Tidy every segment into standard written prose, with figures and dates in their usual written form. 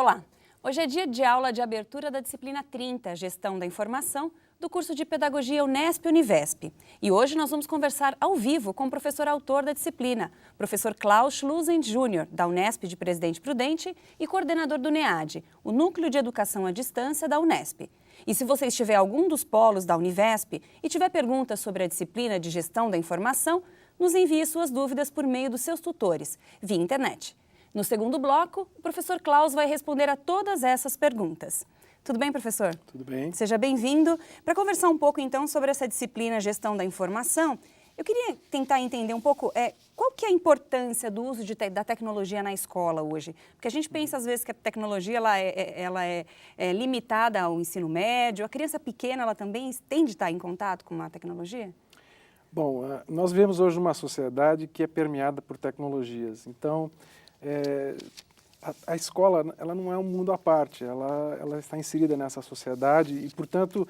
Olá! Hoje é dia de aula de abertura da disciplina 30, Gestão da Informação, do curso de Pedagogia Unesp-Univesp. E hoje nós vamos conversar ao vivo com o professor autor da disciplina, professor Klaus Schlusend Jr., da Unesp de Presidente Prudente e coordenador do NEAD, o Núcleo de Educação à Distância da Unesp. E se você estiver em algum dos polos da Univesp e tiver perguntas sobre a disciplina de Gestão da Informação, nos envie suas dúvidas por meio dos seus tutores, via internet. No segundo bloco, o professor Klaus vai responder a todas essas perguntas. Tudo bem, professor? Tudo bem. Seja bem-vindo. Para conversar um pouco, então, sobre essa disciplina Gestão da Informação, eu queria tentar entender um pouco qual que é a importância do uso da tecnologia na escola hoje. Porque a gente pensa, às vezes, que a tecnologia ela é limitada ao ensino médio. A criança pequena ela também tem de estar em contato com a tecnologia? Bom, nós vivemos hoje uma sociedade que é permeada por tecnologias. Então, a escola ela não é um mundo à parte, ela está inserida nessa sociedade e, portanto,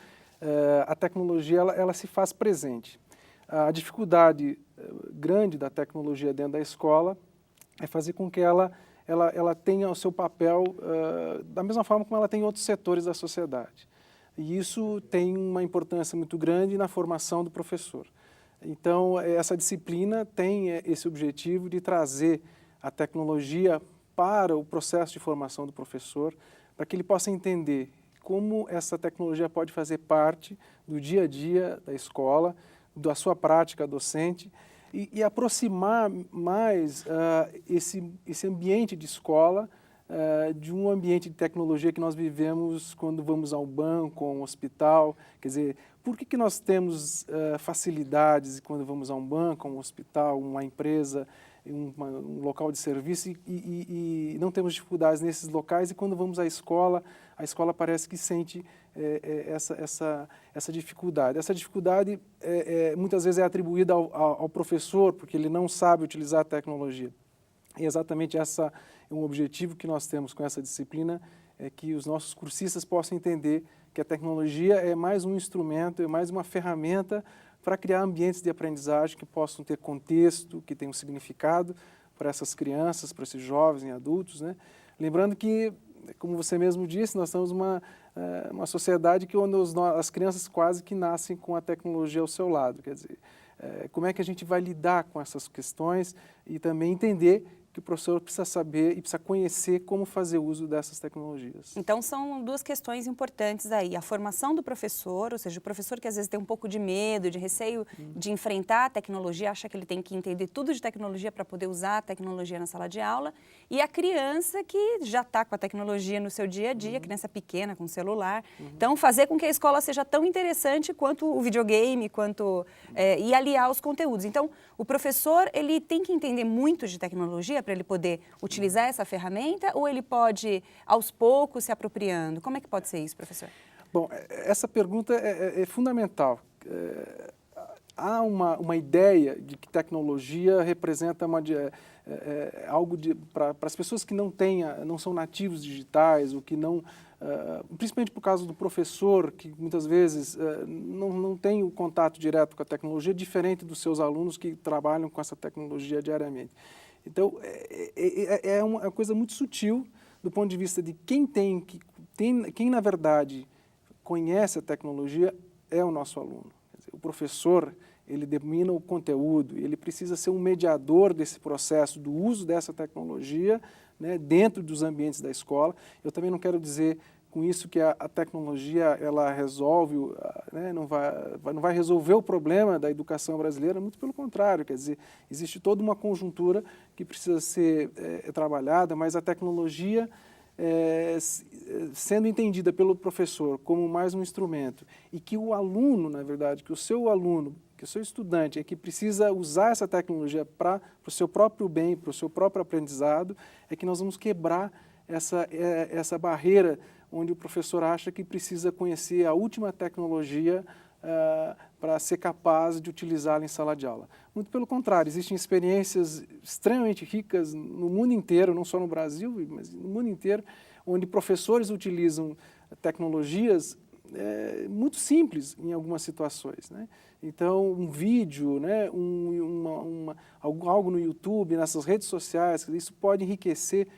a tecnologia ela se faz presente. A dificuldade grande da tecnologia dentro da escola é fazer com que ela tenha o seu papel da mesma forma como ela tem em outros setores da sociedade. E isso tem uma importância muito grande na formação do professor. Então, essa disciplina tem esse objetivo de trazer a tecnologia para o processo de formação do professor, para que ele possa entender como essa tecnologia pode fazer parte do dia a dia da escola, da sua prática docente e aproximar mais esse ambiente de escola de um ambiente de tecnologia que nós vivemos quando vamos ao banco, a um hospital. Quer dizer, por que nós temos facilidades quando vamos a um banco, a um hospital, uma empresa, um local de serviço e não temos dificuldades nesses locais, e quando vamos à escola, a escola parece que sente essa dificuldade. Essa dificuldade muitas vezes é atribuída ao professor, porque ele não sabe utilizar a tecnologia. E exatamente essa é um objetivo que nós temos com essa disciplina, é que os nossos cursistas possam entender que a tecnologia é mais um instrumento, é mais uma ferramenta para criar ambientes de aprendizagem que possam ter contexto, que tenham significado para essas crianças, para esses jovens e adultos, né? Lembrando que, como você mesmo disse, nós estamos uma sociedade que onde as crianças quase que nascem com a tecnologia ao seu lado. Quer dizer, como é que a gente vai lidar com essas questões e também entender que o professor precisa saber e precisa conhecer como fazer uso dessas tecnologias. Então, são duas questões importantes aí. A formação do professor, ou seja, o professor que às vezes tem um pouco de medo, de receio de enfrentar a tecnologia, acha que ele tem que entender tudo de tecnologia para poder usar a tecnologia na sala de aula. E a criança que já está com a tecnologia no seu dia a dia, criança pequena, com celular. Então, fazer com que a escola seja tão interessante quanto o videogame, e aliar os conteúdos. Então, o professor, ele tem que entender muito de tecnologia para ele poder utilizar essa ferramenta, ou ele pode, aos poucos, se apropriando? Como é que pode ser isso, professor? Bom, essa pergunta é fundamental. Há uma ideia de que tecnologia representa algo para as pessoas que não são nativos digitais, ou que não, principalmente por causa do professor, que muitas vezes não tem o contato direto com a tecnologia, diferente dos seus alunos que trabalham com essa tecnologia diariamente. Então, é uma coisa muito sutil do ponto de vista de quem na verdade conhece a tecnologia é o nosso aluno. Quer dizer, o professor, ele domina o conteúdo, ele precisa ser um mediador desse processo do uso dessa tecnologia, né, dentro dos ambientes da escola. Eu também não quero dizer com isso que a tecnologia ela resolve, né, não vai resolver o problema da educação brasileira, muito pelo contrário. Quer dizer, existe toda uma conjuntura que precisa ser trabalhada, mas a tecnologia, sendo entendida pelo professor como mais um instrumento, e que o aluno, na verdade, que o seu aluno, que o seu estudante é que precisa usar essa tecnologia para o seu próprio bem, para o seu próprio aprendizado, é que nós vamos quebrar essa barreira onde o professor acha que precisa conhecer a última tecnologia para ser capaz de utilizá-la em sala de aula. Muito pelo contrário, existem experiências extremamente ricas no mundo inteiro, não só no Brasil, mas no mundo inteiro, onde professores utilizam tecnologias muito simples em algumas situações, né? Então, um vídeo, né, algo no YouTube, nessas redes sociais, isso pode enriquecer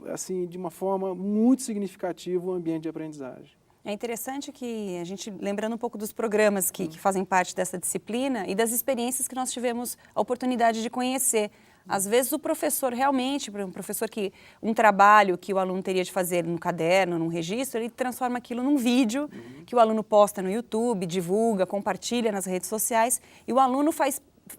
assim, de uma forma muito significativa o ambiente de aprendizagem. É interessante que a gente, lembrando um pouco dos programas que fazem parte dessa disciplina e das experiências que nós tivemos a oportunidade de conhecer. Às vezes o professor realmente, um professor que um trabalho que o aluno teria de fazer no caderno, num registro, ele transforma aquilo num vídeo que o aluno posta no YouTube, divulga, compartilha nas redes sociais e o aluno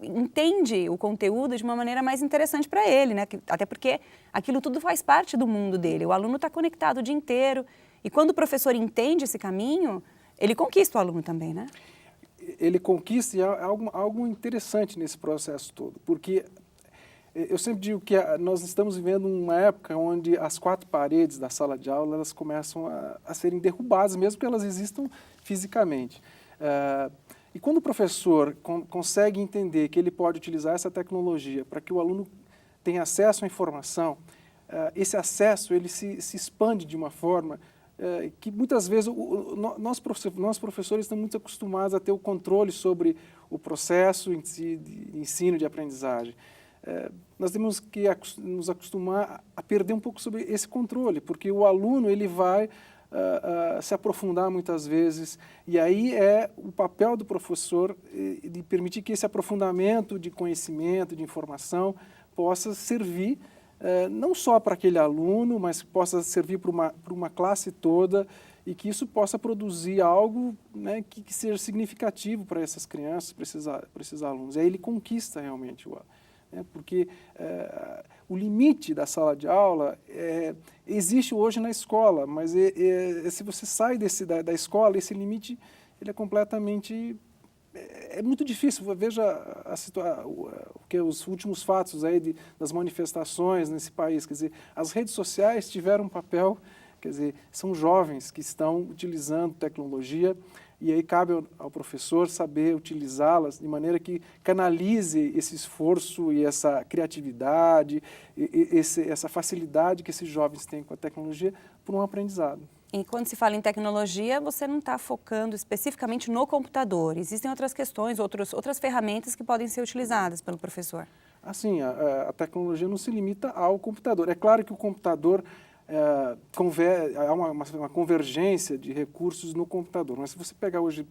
entende o conteúdo de uma maneira mais interessante para ele, né? Até porque aquilo tudo faz parte do mundo dele. O aluno está conectado o dia inteiro e quando o professor entende esse caminho, ele conquista o aluno também, né? Ele conquista e há algo interessante nesse processo todo, porque eu sempre digo que nós estamos vivendo uma época onde as quatro paredes da sala de aula elas começam a serem derrubadas, mesmo que elas existam fisicamente. E quando o professor consegue entender que ele pode utilizar essa tecnologia para que o aluno tenha acesso à informação, esse acesso ele se expande de uma forma que muitas vezes nós professores estamos muito acostumados a ter o controle sobre o processo em si de ensino, de aprendizagem. Nós temos que nos acostumar a perder um pouco sobre esse controle, porque o aluno ele vai se aprofundar muitas vezes, e aí é o papel do professor de permitir que esse aprofundamento de conhecimento, de informação, possa servir não só para aquele aluno, mas possa servir para uma classe toda e que isso possa produzir algo, né, que seja significativo para essas crianças, para esses alunos. Aí ele conquista realmente porque o limite da sala de aula existe hoje na escola, mas se você sai da escola, esse limite ele é completamente... É muito difícil. Veja os últimos fatos aí das manifestações nesse país. Quer dizer, as redes sociais tiveram um papel, quer dizer, são jovens que estão utilizando tecnologia e aí cabe ao professor saber utilizá-las de maneira que canalize esse esforço e essa criatividade, essa facilidade que esses jovens têm com a tecnologia para um aprendizado. E quando se fala em tecnologia, você não está focando especificamente no computador. Existem outras questões, outras ferramentas que podem ser utilizadas pelo professor. Assim, a tecnologia não se limita ao computador. É claro que o computador... há uma convergência de recursos no computador, mas se você pegar hoje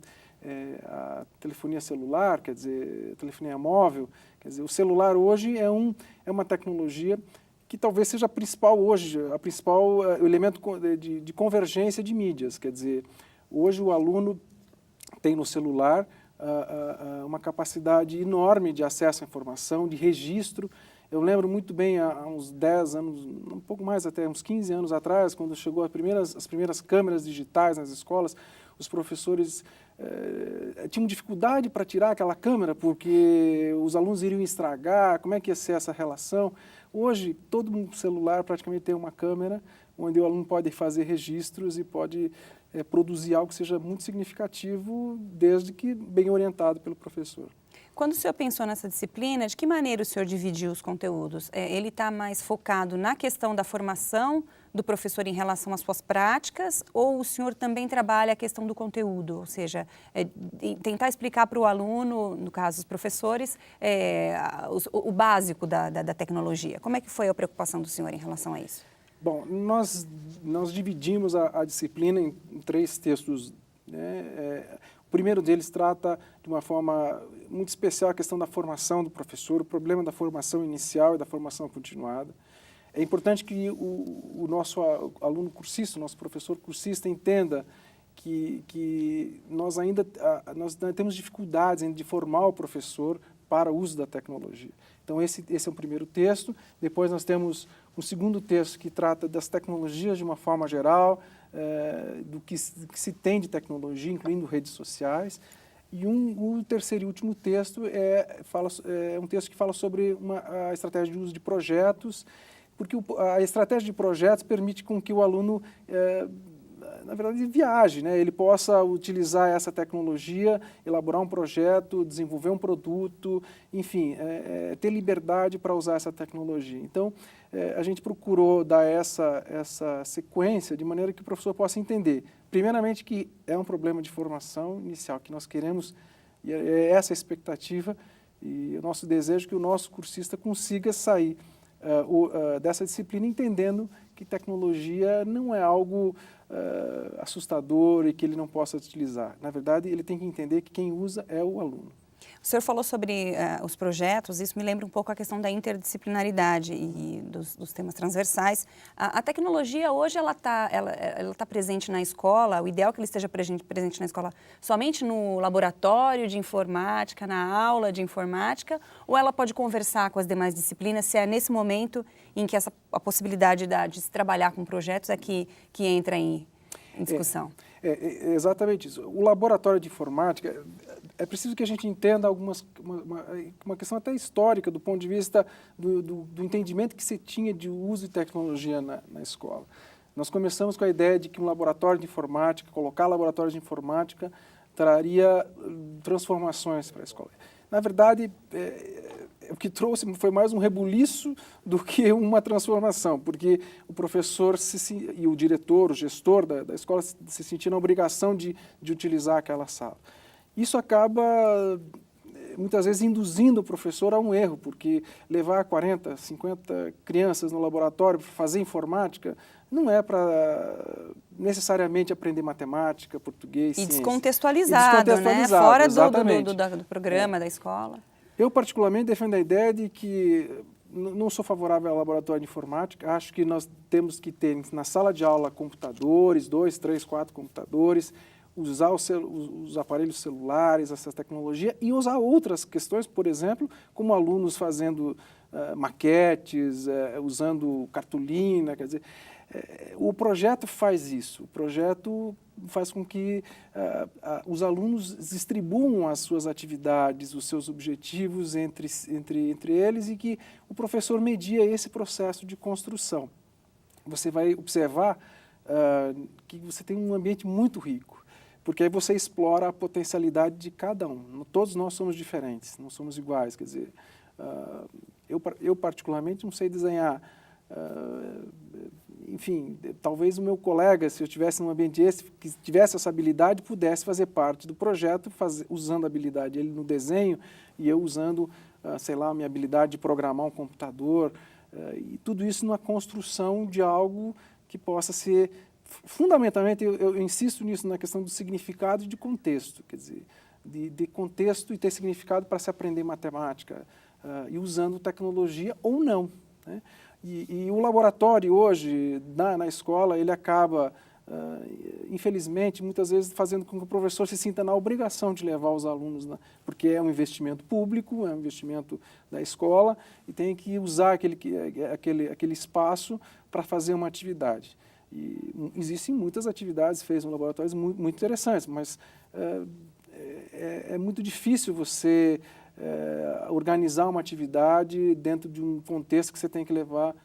a telefonia celular, quer dizer, a telefonia móvel, quer dizer, o celular hoje é uma tecnologia que talvez seja a principal hoje, elemento de convergência de mídias, quer dizer, hoje o aluno tem no celular uma capacidade enorme de acesso à informação, de registro. Eu lembro muito bem, há uns 10 anos, um pouco mais até, uns 15 anos atrás, quando chegou as primeiras câmeras digitais nas escolas, os professores tinham dificuldade para tirar aquela câmera, porque os alunos iriam estragar, como é que ia ser essa relação. Hoje, todo celular praticamente tem uma câmera, onde o aluno pode fazer registros e pode produzir algo que seja muito significativo, desde que bem orientado pelo professor. Quando o senhor pensou nessa disciplina, de que maneira o senhor dividiu os conteúdos? Ele está mais focado na questão da formação do professor em relação às suas práticas ou o senhor também trabalha a questão do conteúdo? Ou seja, tentar explicar para o aluno, no caso os professores, o básico da tecnologia. Como é que foi a preocupação do senhor em relação a isso? Bom, nós dividimos a disciplina em 3 textos, né? O primeiro deles trata de uma forma muito especial a questão da formação do professor, o problema da formação inicial e da formação continuada. É importante que o nosso aluno cursista, o nosso professor cursista entenda que nós ainda temos dificuldades de formar o professor para o uso da tecnologia. Então, esse é o primeiro texto. Depois nós temos um segundo texto que trata das tecnologias de uma forma geral, do que se tem de tecnologia, incluindo redes sociais. E o terceiro e último texto é um texto que fala sobre a estratégia de uso de projetos, porque a estratégia de projetos permite com que o aluno, na verdade, viaje, né? Ele possa utilizar essa tecnologia, elaborar um projeto, desenvolver um produto, enfim, ter liberdade para usar essa tecnologia. Então, a gente procurou dar essa sequência de maneira que o professor possa entender, primeiramente, que é um problema de formação inicial, que nós queremos, e é essa a expectativa, e o nosso desejo que o nosso cursista consiga sair dessa disciplina entendendo que tecnologia não é algo assustador e que ele não possa utilizar. Na verdade, ele tem que entender que quem usa é o aluno. O senhor falou sobre os projetos, isso me lembra um pouco a questão da interdisciplinaridade e dos temas transversais. A tecnologia hoje ela tá presente na escola, o ideal é que ele esteja presente na escola somente no laboratório de informática, na aula de informática, ou ela pode conversar com as demais disciplinas, se é nesse momento em que a possibilidade de se trabalhar com projetos é que entra em discussão? É exatamente isso. O laboratório de informática, é preciso que a gente entenda uma questão até histórica do ponto de vista do entendimento que se tinha de uso de tecnologia na escola. Nós começamos com a ideia de que um laboratório de informática, colocar laboratórios de informática, traria transformações para a escola. Na verdade, o que trouxe foi mais um rebuliço do que uma transformação, porque o professor e o diretor, o gestor da escola se sentiam na obrigação de utilizar aquela sala. Isso acaba, muitas vezes, induzindo o professor a um erro, porque levar 40, 50 crianças no laboratório para fazer informática não é para necessariamente aprender matemática, português, ciência. Descontextualizado, né? Fora do programa, da escola. Eu, particularmente, defendo a ideia de que não sou favorável ao laboratório de informática. Acho que nós temos que ter na sala de aula computadores, 2, 3, 4 computadores, usar os aparelhos celulares, essa tecnologia, e usar outras questões, por exemplo, como alunos fazendo maquetes, usando cartolina, quer dizer, o projeto faz isso. O projeto faz com que os alunos distribuam as suas atividades, os seus objetivos entre eles e que o professor media esse processo de construção. Você vai observar que você tem um ambiente muito rico, porque aí você explora a potencialidade de cada um. Todos nós somos diferentes, não somos iguais. Quer dizer, eu particularmente não sei desenhar. Enfim, talvez o meu colega, se eu estivesse num ambiente que tivesse essa habilidade, pudesse fazer parte do projeto, usando a habilidade ele no desenho e eu usando, sei lá, a minha habilidade de programar um computador, e tudo isso numa construção de algo que possa ser, fundamentalmente, eu insisto nisso na questão do significado e de contexto, quer dizer, de contexto e ter significado para se aprender matemática, e usando tecnologia ou não, né? E o laboratório hoje, na escola, ele acaba, infelizmente, muitas vezes fazendo com que o professor se sinta na obrigação de levar os alunos, porque é um investimento público, é um investimento da escola, e tem que usar aquele espaço para fazer uma atividade. E existem muitas atividades feitas no laboratório muito interessantes, mas é muito difícil você organizar uma atividade dentro de um contexto que você tem que levar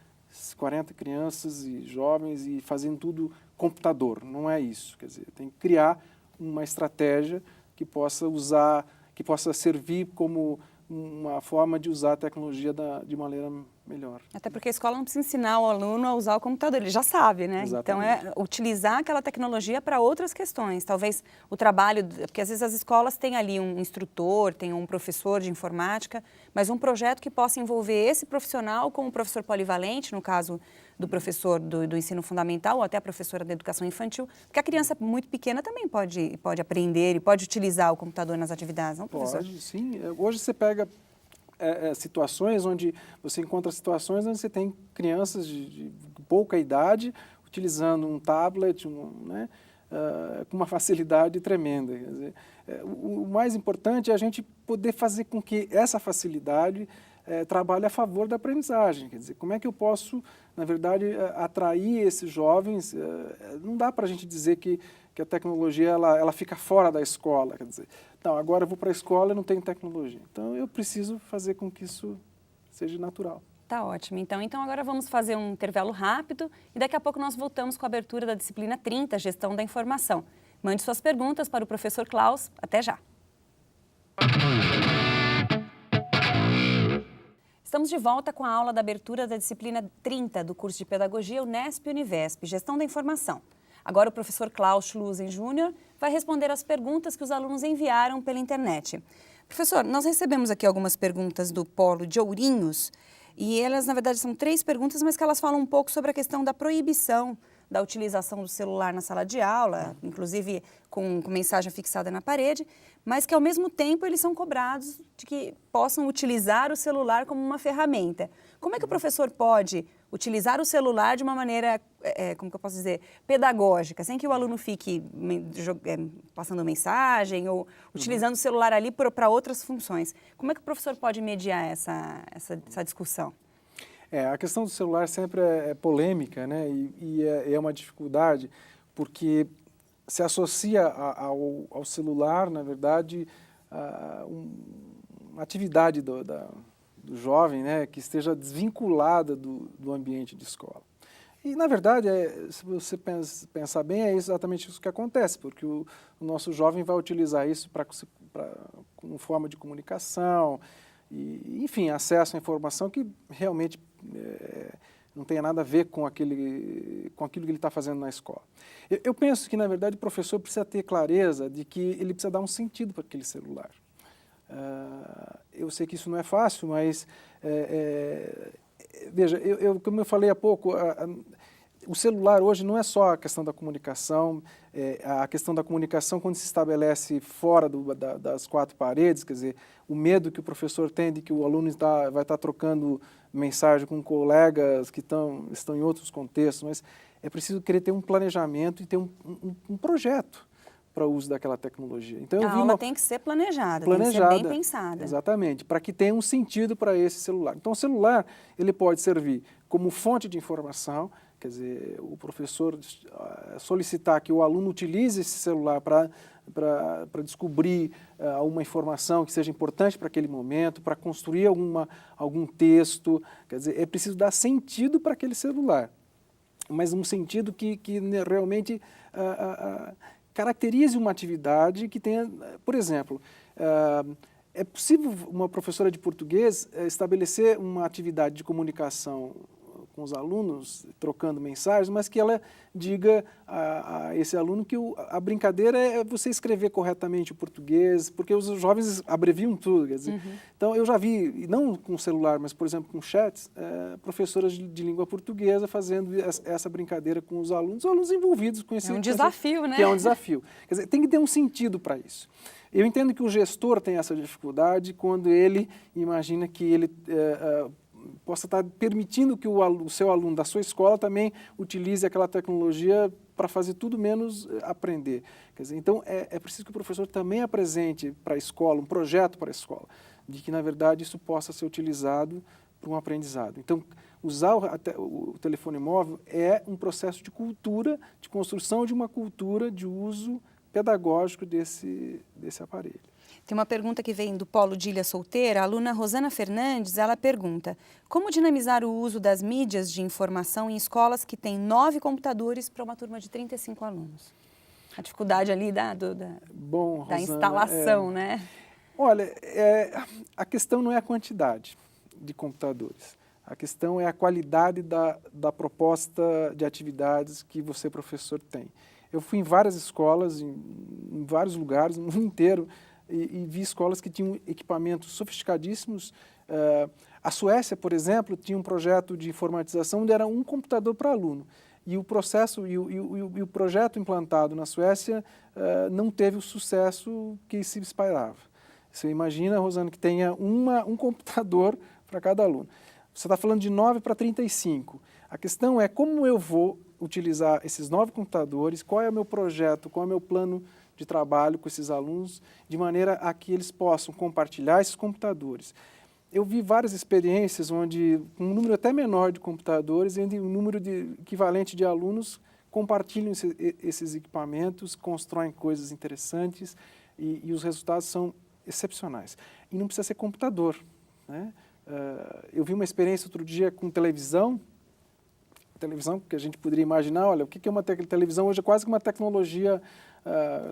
40 crianças e jovens e fazendo tudo computador. Não é isso. Quer dizer, tem que criar uma estratégia que possa servir como uma forma de usar a tecnologia de maneira melhor. Até porque a escola não precisa ensinar o aluno a usar o computador, ele já sabe, né? Exatamente. Então, é utilizar aquela tecnologia para outras questões. Talvez o trabalho, porque às vezes as escolas têm ali um instrutor, tem um professor de informática, mas um projeto que possa envolver esse profissional como professor polivalente, no caso do professor do ensino fundamental ou até a professora da educação infantil, porque a criança muito pequena também pode aprender e pode utilizar o computador nas atividades, não, professor? Pode, sim. Hoje você pega situações onde você encontra situações onde você tem crianças de pouca idade utilizando um tablet, né, com uma facilidade tremenda. Quer dizer, o mais importante é a gente poder fazer com que essa facilidade trabalhe a favor da aprendizagem. Quer dizer, como é que eu posso, na verdade, atrair esses jovens? Não dá para a gente dizer que a tecnologia ela fica fora da escola. Quer dizer, não, agora eu vou para a escola e não tenho tecnologia. Então, eu preciso fazer com que isso seja natural. Tá ótimo. Então agora vamos fazer um intervalo rápido e daqui a pouco nós voltamos com a abertura da disciplina 30, Gestão da Informação. Mande suas perguntas para o professor Klaus. Até já. Estamos de volta com a aula da abertura da disciplina 30 do curso de Pedagogia Unesp-Univesp, Gestão da Informação. Agora o professor Klaus Schlusen Júnior vai responder as perguntas que os alunos enviaram pela internet. Professor, nós recebemos aqui algumas perguntas do Polo de Ourinhos E elas, na verdade, são 3 perguntas, mas que elas falam um pouco sobre a questão da proibição da utilização do celular na sala de aula, inclusive com mensagem fixada na parede, mas que, ao mesmo tempo, eles são cobrados de que possam utilizar o celular como uma ferramenta. Como é que o professor pode utilizar o celular de uma maneira, como que eu posso dizer, pedagógica, sem que o aluno fique passando mensagem ou utilizando o celular ali para outras funções? Como é que o professor pode mediar essa discussão? A questão do celular sempre é polêmica, né? E é uma dificuldade, porque se associa ao celular, na verdade, uma atividade do jovem, né, que esteja desvinculada do ambiente de escola. E, na verdade, se você pensar bem, é exatamente isso que acontece, porque o nosso jovem vai utilizar isso como forma de comunicação, e, enfim, acesso à informação que realmente não tem nada a ver com aquilo que ele está fazendo na escola. Eu penso que, na verdade, o professor precisa ter clareza de que ele precisa dar um sentido para aquele celular. Eu sei que isso não é fácil, mas, veja, como eu falei há pouco, o celular hoje não é só a questão da comunicação, a questão da comunicação quando se estabelece fora das 4 paredes, quer dizer, o medo que o professor tem de que o aluno vai estar trocando mensagem com colegas que estão em outros contextos, mas é preciso querer ter um planejamento e ter um projeto para o uso daquela tecnologia. Então, a aula tem que ser planejada, tem que ser bem pensada. Exatamente, para que tenha um sentido para esse celular. Então, o celular ele pode servir como fonte de informação, quer dizer, o professor solicitar que o aluno utilize esse celular para descobrir uma informação que seja importante para aquele momento, para construir algum texto, quer dizer, é preciso dar sentido para aquele celular, mas um sentido que realmente caracterize uma atividade que tenha, por exemplo, é possível uma professora de português estabelecer uma atividade de comunicação com os alunos, trocando mensagens, mas que ela diga a esse aluno que a brincadeira é você escrever corretamente o português, porque os jovens abreviam tudo, quer dizer. Então, eu já vi, não com celular, mas, por exemplo, com chats, professoras de língua portuguesa fazendo essa brincadeira com os alunos envolvidos com esse... É um desafio, né? Que é um desafio. Quer dizer, tem que ter um sentido para isso. Eu entendo que o gestor tem essa dificuldade quando ele imagina que ele possa estar permitindo que o seu aluno da sua escola também utilize aquela tecnologia para fazer tudo menos aprender. Quer dizer, então, é preciso que o professor também apresente para a escola, um projeto para a escola, de que, na verdade, isso possa ser utilizado para um aprendizado. Então, usar o telefone móvel é um processo de cultura, de construção de uma cultura de uso pedagógico desse aparelho. Tem uma pergunta que vem do Polo de Ilha Solteira, a aluna Rosana Fernandes, ela pergunta: como dinamizar o uso das mídias de informação em escolas que têm 9 computadores para uma turma de 35 alunos? A dificuldade ali da Rosana, instalação, né? Olha, a questão não é a quantidade de computadores, a questão é a qualidade da proposta de atividades que você, professor, tem. Eu fui em várias escolas, em vários lugares, no mundo inteiro, e vi escolas que tinham equipamentos sofisticadíssimos. A Suécia, por exemplo, tinha um projeto de informatização onde era um computador para aluno. E o processo e o projeto implantado na Suécia não teve o sucesso que se esperava. Você imagina, Rosana, que tenha um computador para cada aluno. Você está falando de 9 para 35. A questão é como eu vou utilizar esses 9 computadores, qual é o meu projeto, qual é o meu plano de trabalho com esses alunos, de maneira a que eles possam compartilhar esses computadores. Eu vi várias experiências onde um número até menor de computadores e um número equivalente de alunos compartilham esses equipamentos, constroem coisas interessantes e os resultados são excepcionais. E não precisa ser computador, né? Eu vi uma experiência outro dia com televisão que a gente poderia imaginar, olha, o que é uma televisão hoje é quase que uma tecnologia,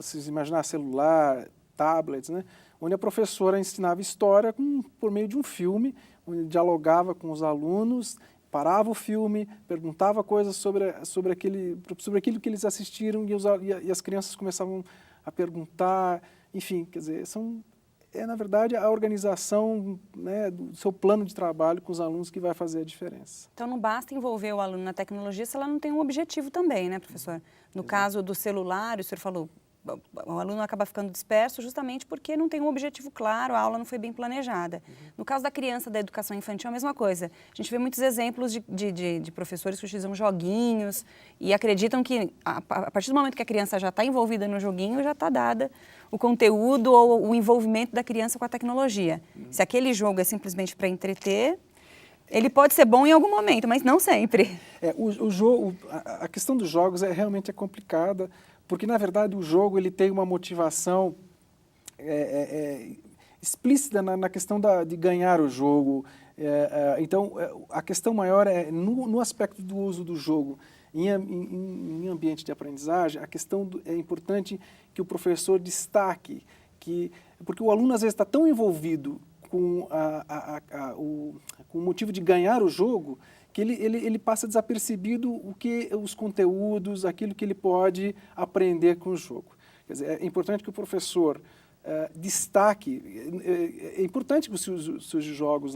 se imaginar celular, tablets, né? Onde a professora ensinava história por meio de um filme, onde dialogava com os alunos, parava o filme, perguntava coisas sobre aquilo que eles assistiram e as crianças começavam a perguntar, enfim, quer dizer, é, na verdade, a organização, né, do seu plano de trabalho com os alunos que vai fazer a diferença. Então, não basta envolver o aluno na tecnologia se ela não tem um objetivo também, né, professor? No caso do celular, o senhor falou, o aluno acaba ficando disperso justamente porque não tem um objetivo claro, a aula não foi bem planejada. No caso da criança da educação infantil, a mesma coisa. A gente vê muitos exemplos de professores que utilizam joguinhos e acreditam que a partir do momento que a criança já está envolvida no joguinho, já está dada o conteúdo ou o envolvimento da criança com a tecnologia. Se aquele jogo é simplesmente para entreter, ele pode ser bom em algum momento, mas não sempre. A questão dos jogos realmente complicada, porque, na verdade, o jogo ele tem uma motivação explícita na questão de ganhar o jogo. Então, a questão maior é no aspecto do uso do jogo. Em ambiente de aprendizagem, a questão é importante que o professor destaque, porque o aluno, às vezes, está tão envolvido com o motivo de ganhar o jogo, que ele passa desapercebido os conteúdos, aquilo que ele pode aprender com o jogo. Quer dizer, é importante que o professor destaque, é importante que se use jogos,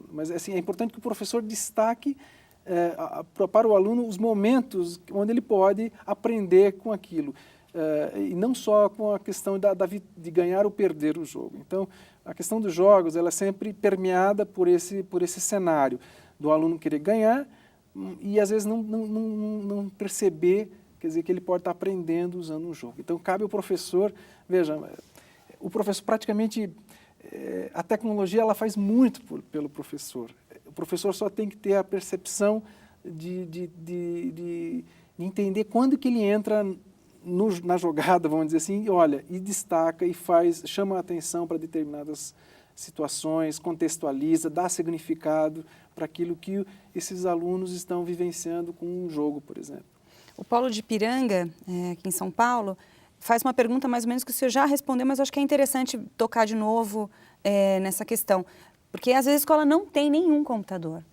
mas assim, é importante que o professor destaque para o aluno os momentos onde ele pode aprender com aquilo. E não só com a questão de ganhar ou perder o jogo. Então, a questão dos jogos ela é sempre permeada por esse cenário do aluno querer ganhar e, às vezes, não perceber, quer dizer, que ele pode estar aprendendo usando um jogo. Então, cabe ao professor, veja, o professor praticamente, a tecnologia ela faz muito pelo professor. O professor só tem que ter a percepção de entender quando que ele entra na jogada, vamos dizer assim, olha, e destaca e chama a atenção para determinadas situações, contextualiza, dá significado para aquilo que esses alunos estão vivenciando com um jogo, por exemplo. O Paulo de Ipiranga, aqui em São Paulo, faz uma pergunta mais ou menos que o senhor já respondeu, mas eu acho que é interessante tocar de novo nessa questão, porque às vezes a escola não tem nenhum computador.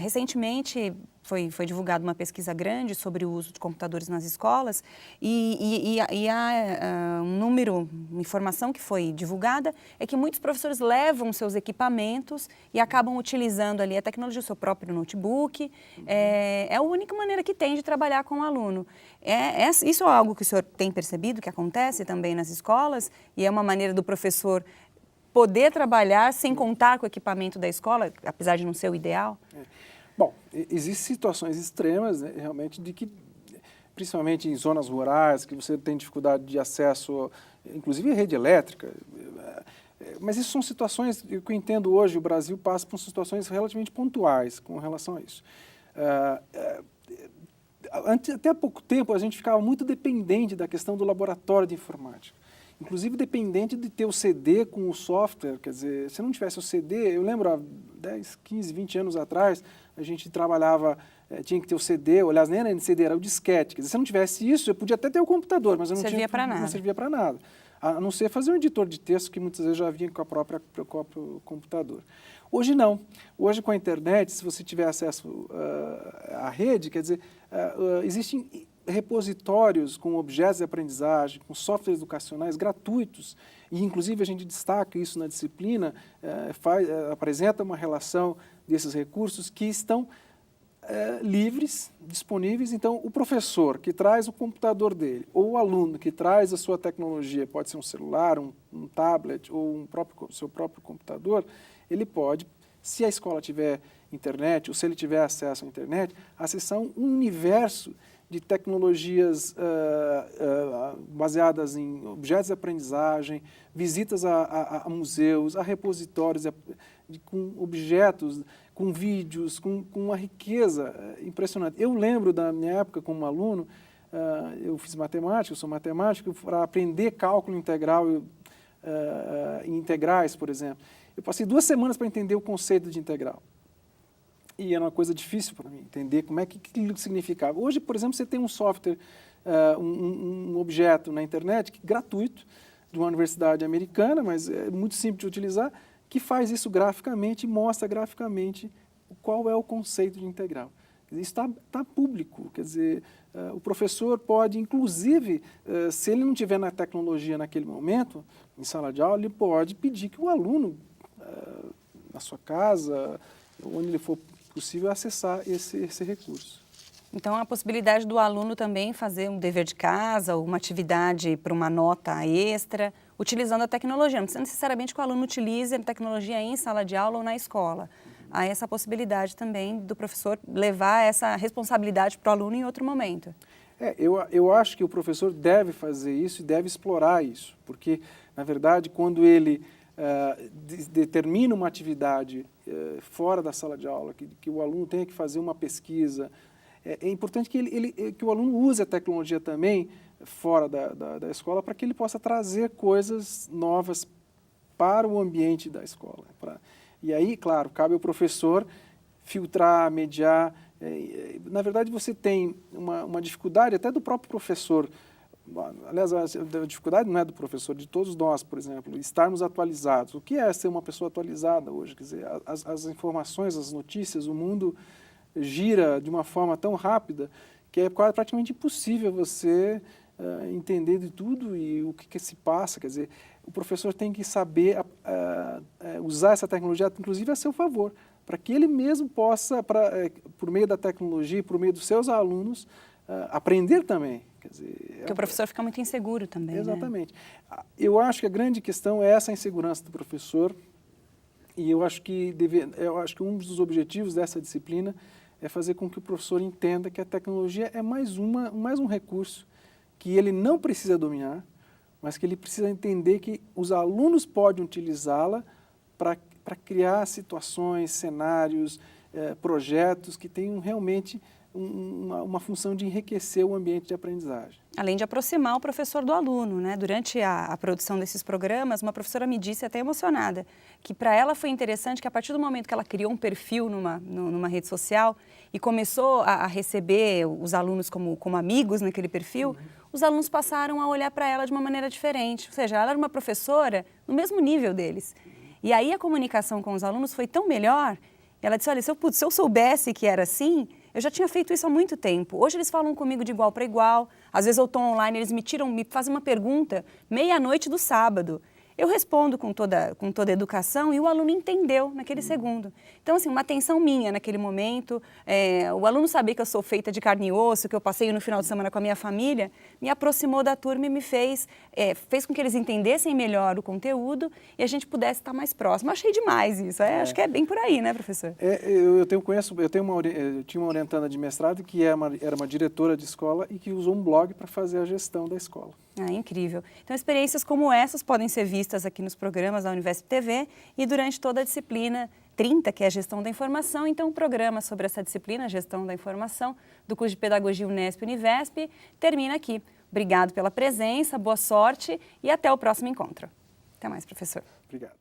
Recentemente foi divulgada uma pesquisa grande sobre o uso de computadores nas escolas e uma informação que foi divulgada é que muitos professores levam seus equipamentos e acabam utilizando ali a tecnologia, o seu próprio notebook. É a única maneira que tem de trabalhar com o aluno. Isso é algo que o senhor tem percebido que acontece também nas escolas e é uma maneira do professor poder trabalhar sem contar com o equipamento da escola, apesar de não ser o ideal? Bom, existem situações extremas, né, realmente, de que, principalmente em zonas rurais, que você tem dificuldade de acesso, inclusive à rede elétrica, mas isso são situações que eu entendo hoje, o Brasil passa por situações relativamente pontuais com relação a isso. Até há pouco tempo, a gente ficava muito dependente da questão do laboratório de informática. Inclusive dependente de ter o CD com o software, quer dizer, se não tivesse o CD, eu lembro há 10, 15, 20 anos atrás, a gente trabalhava, tinha que ter o CD, aliás, nem era o CD, era o disquete, quer dizer, se não tivesse isso, eu podia até ter o computador, mas eu não servia para nada. Não servia para nada, a não ser fazer um editor de texto que muitas vezes já vinha com o próprio computador. Hoje não, hoje com a internet, se você tiver acesso à rede, quer dizer, existem repositórios com objetos de aprendizagem, com softwares educacionais gratuitos, e inclusive a gente destaca isso na disciplina, apresenta uma relação desses recursos que estão livres, disponíveis. Então, o professor que traz o computador dele, ou o aluno que traz a sua tecnologia, pode ser um celular, um tablet ou seu próprio computador, ele pode, se a escola tiver internet, ou se ele tiver acesso à internet, acessar um universo de tecnologias baseadas em objetos de aprendizagem, visitas a museus, a repositórios com objetos, com vídeos, com uma riqueza impressionante. Eu lembro da minha época como aluno, eu fiz matemática, eu sou matemático, para aprender cálculo integral, integrais, por exemplo. Eu passei 2 semanas para entender o conceito de integral. E era uma coisa difícil para mim entender como é que aquilo significava. Hoje, por exemplo, você tem um software, um objeto na internet gratuito, de uma universidade americana, mas é muito simples de utilizar, que faz isso graficamente e mostra graficamente qual é o conceito de integral. Isso está público, quer dizer, o professor pode, inclusive, se ele não tiver na tecnologia naquele momento, em sala de aula, ele pode pedir que o aluno, na sua casa, onde ele for possível, acessar esse recurso. Então, a possibilidade do aluno também fazer um dever de casa, uma atividade para uma nota extra, utilizando a tecnologia. Não precisa necessariamente que o aluno utilize a tecnologia em sala de aula ou na escola. Há essa possibilidade também do professor levar essa responsabilidade para o aluno em outro momento. Eu acho que o professor deve fazer isso e deve explorar isso, porque, na verdade, quando ele determina uma atividade fora da sala de aula, que o aluno tenha que fazer uma pesquisa, é importante que o aluno use a tecnologia também fora da escola para que ele possa trazer coisas novas para o ambiente da escola. E aí, claro, cabe ao professor filtrar, mediar. Na verdade, você tem uma dificuldade até do próprio professor. Aliás, a dificuldade não é do professor, de todos nós, por exemplo, estarmos atualizados. O que é ser uma pessoa atualizada hoje? Quer dizer, as informações, as notícias, o mundo gira de uma forma tão rápida que é praticamente impossível você entender de tudo e o que se passa. Quer dizer, o professor tem que saber usar essa tecnologia, inclusive a seu favor, para que ele mesmo possa, por meio da tecnologia, por meio dos seus alunos, aprender também. Quer dizer, porque o professor fica muito inseguro também. Exatamente. Né? Eu acho que a grande questão é essa insegurança do professor, e eu acho que um dos objetivos dessa disciplina é fazer com que o professor entenda que a tecnologia é mais um recurso que ele não precisa dominar, mas que ele precisa entender que os alunos podem utilizá-la para criar situações, cenários, projetos que tenham realmente uma função de enriquecer o ambiente de aprendizagem. Além de aproximar o professor do aluno, né? Durante a produção desses programas, uma professora me disse, até emocionada, que para ela foi interessante que a partir do momento que ela criou um perfil numa rede social e começou a receber os alunos como amigos naquele perfil, os alunos passaram a olhar para ela de uma maneira diferente. Ou seja, ela era uma professora no mesmo nível deles. E aí a comunicação com os alunos foi tão melhor. Ela disse, olha, se eu soubesse que era assim, eu já tinha feito isso há muito tempo. Hoje eles falam comigo de igual para igual. Às vezes eu estou online, eles me fazem uma pergunta meia-noite do sábado. Eu respondo com toda a educação e o aluno entendeu naquele segundo. Então, assim, uma atenção minha naquele momento, o aluno saber que eu sou feita de carne e osso, que eu passeio no final de semana com a minha família, me aproximou da turma e me fez com que eles entendessem melhor o conteúdo e a gente pudesse estar mais próximo. Achei demais isso, acho que é bem por aí, né, professor? Eu tinha uma orientanda de mestrado que era uma diretora de escola e que usou um blog para fazer a gestão da escola. Incrível. Então, experiências como essas podem ser vistas aqui nos programas da Univesp TV e durante toda a disciplina 30, que é a Gestão da Informação. Então, o programa sobre essa disciplina, Gestão da Informação, do curso de Pedagogia Unesp-Univesp, termina aqui. Obrigado pela presença, boa sorte e até o próximo encontro. Até mais, professor. Obrigado.